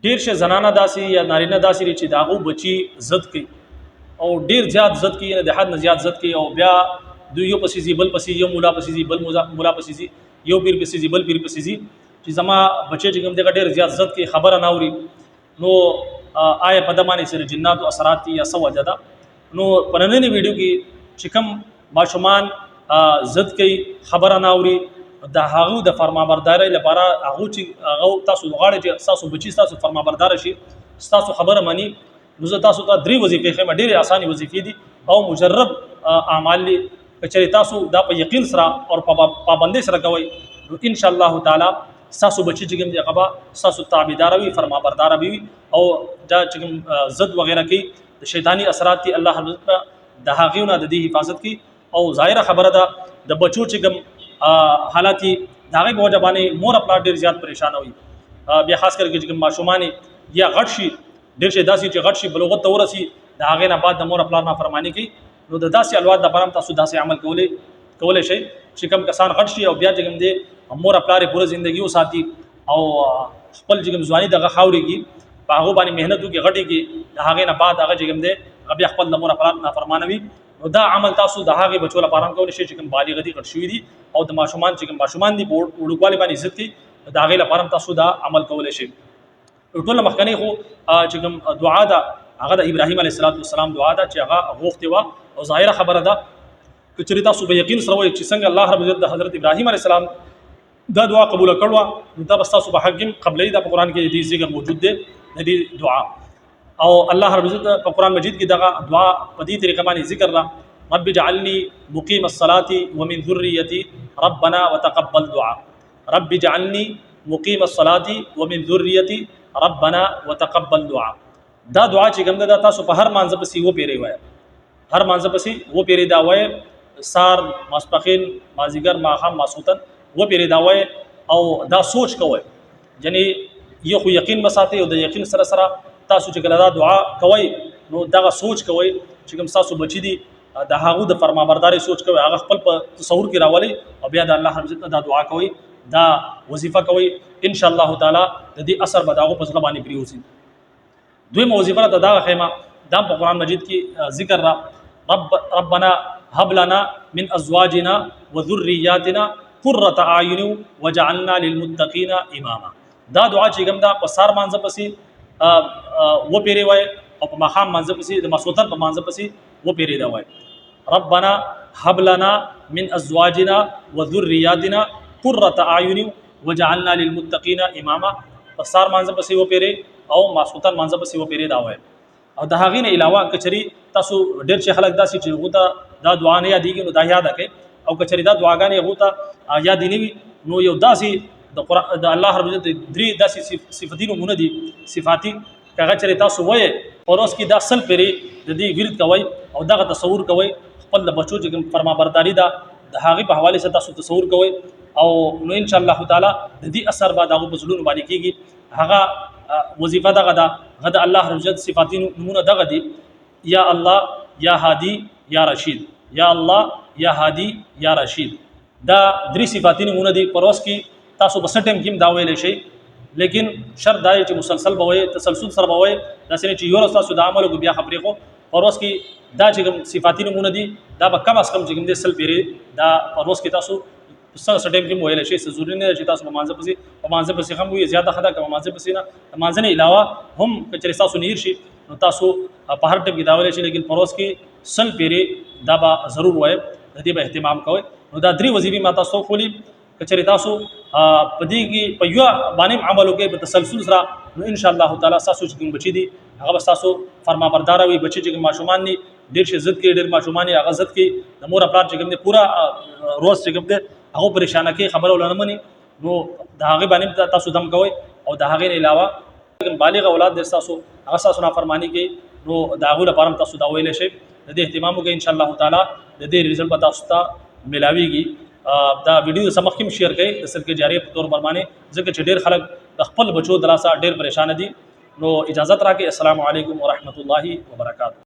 ډیر شه زنانه داسي یا نارینه داسي چې داغو بچي زد کوي او ډیر زیات زد کوي نه د حد نه زیات زد کوي او بیا دوی یو پسې بل پسې یو مولا پسې بل مولا پسې یو پیر پسې بل پیر پسې چې زما بچي چې کوم دغه ډیر زیات زد کوي خبره نه اوري نو آیا په دمانه سره جنات او اثرات یا سو وجدا نو پرننی ویډیو کې چې کوم ماشومان زد کوي خبره نه اوري د هغه د فرمانبردارۍ لپاره هغه چې هغه تاسو غواړئ چې تاسو بچی تاسو فرمانبردار شي تاسو خبره مانی نو زه تاسو ته درې وظیفې خمه ډېرې اساني وظیفې دي او مجرب اعمال دي چې تاسو دا په یقین سره او پابندۍ سره کوئ نو ان شاء الله تعالی تاسو بچی چې کوم دی هغه تاسو تابعدار وي فرمانبردار وي او دا چې کوم زد وغیرہ کې د شیطانی اثرات دي الله حضرت د هغه نه د دې حفاظت کی او ظاهره خبره ده د بچو چې کوم حالاتي داغه په وجه باندې مور خپل ډیر زیات پریشان وي بیا خاص کر کې چې ماشومان یا غټ شي ډیر شي داسي چې غټ شي بلوغت ته ورسي داغه نه بعد د مور خپل نه فرمانی کوي نو د داسي الواد د پرم تاسو داسي عمل کولای شي چې کوم کسان غټ شي او بیا چې کوم دي مور خپل پوره ژوندۍ وساتي او خپل چې کوم ځواني دغه خاوريږي په هغه باندې مهنت وکي غټي کې داغه نه بعد هغه چې کوم دي بیا خپل د مور خپل نه فرمانوي نو دا عمل تاسو د هغه بچو لپاره کول شي چې کوم بالغ دي غټ شوی دي او د ماشومان چې کوم ماشومان دي وړوکوالي باندې عزت کی دا هغه لپاره تاسو دا عمل کول شي ټول مخکنی خو چې کوم دعا ده هغه د ابراهیم علیه السلام دعا ده چې هغه غوښتي وا او ظاهره خبره ده چې تاسو به یقین سره وایي چې څنګه الله رب عزت د حضرت ابراهیم علیه السلام دا دعا قبول کړو نو دا بس تاسو به حقیم قبلې دا په قران کې دې ذکر موجود دی د دې دعا او الله رب عزت په قران مجید کې دغه دعا په دې طریقه باندې ذکر را رب اجعلني مقيم الصلاه ومن ذريتي ربنا وتقبل دعاء رب اجعلني مقيم الصلاه ومن ذريتي ربنا وتقبل دعاء دا دعا چې کوم دا تاسو په هر مانځ پسې و پیری وای هر مانځ پسې و پیری دا وای سار ماسپخین مازیګر ماخام ماسوتن و پیری دا وای او دا سوچ کوی یعنی یو خو یقین مساته او د یقین سره سره تاسو چې کله دا دعا کوي نو دا سوچ کوي چې کوم تاسو بچی دي د هغه د فرمانبرداري سوچ کوي هغه خپل په تصور کې راولي او بیا د الله رب عزت دا دعا کوي دا وظیفه کوي ان شاء الله تعالی د دې اثر به داغه په ځل باندې پریوزي دوی وظیفه دا خیمه دا په قران مجید کې ذکر را ربنا هب لنا من ازواجنا وذرياتنا قرة اعين وجعلنا للمتقين اماما دا دعا چې کوم دا په سار مانځ پسې و پیری وای او په مخام مانځ پسې د مسوتن په مانځ پسې و پیری دا وای ربنا هب لنا من ازواجنا وذرياتنا قرة اعين وجعلنا للمتقين اماما په سار مانځ پسې و پیری او مسوتن مانځ پسې و پیری دا وای او د هغې نه علاوه کچري تاسو ډېر شي خلک داسې چې غوته دا دعا نه یادېږي نو دا یاد کړئ او کچري دا دعاګانې غوته یاد نه وي نو یو داسې د الله رب عزت درې داسې صفاتي نمونه دي صفاتي هغه چې تاسو وایي او اوس کې دا سل پرې د دې ورد کوي او دغه تصور کوي خپل د بچو چې فرمانبرداري ده د هغې په حواله سره تاسو تصور کوي او نو ان شاء الله تعالی د دې اثر به دغه په زړونو باندې کېږي هغه وظیفه دغه ده هغه د الله رب عزت صفاتي نمونه دغه دي یا الله یا هادي یا رشید یا الله یا هادي یا رشید دا درې صفاتي نمونه دي پروس کې تاسو بس ټیم کې دا ویل شي لیکن شرط دا چې مسلسل بوي تسلسل سره بوي دا سره چې یو تاسو د عمل کو بیا خبرې کو پروس کې دا چې کوم صفاتي نمونه دي دا به کم از کم چې کوم دي سل پیری دا پروس کې تاسو څنګه ټیم کې ویل شي ضروري نه چې تاسو مانځه پسې هم وي زیاته خدا کوم مانځه پسې نه مانځه نه علاوه هم کچري تاسو نیر شي نو تاسو په هر ټیم کې دا ویل شي لیکن پروس کې سل پیری دا به ضرور وای د دې به اهتمام کوئ نو دا درې وظیفې ما تاسو خولي کچري تاسو په دې کې په یو باندې عمل وکړئ په تسلسل سره نو ان شاء الله تعالی تاسو چې کوم بچی دي هغه تاسو فرمانبردار وي بچی چې ماشومان دي ډېر شي عزت کې ډېر ماشومان هغه عزت کې د مور خپل چې کوم دي پورا روز چې کوم دي هغه پریشان کې خبر ولنه مني نو د هغه باندې تاسو دم کوئ او د هغه علاوه بالغ اولاد د تاسو هغه تاسو نافرمانی کې نو د هغه لپاره تاسو دا ویل شي د دې اهتمام وکړئ ان شاء الله تعالی د دې رزلټ به تاسو ته ملاويږي دا ویډیو سمخم شیر کړئ د صدقه جاریه په تور باندې ځکه چې ډېر خلک د خپل بچو دراسه ډېر پریشان دي نو اجازه راکړئ السلام علیکم ورحمت الله وبرکاته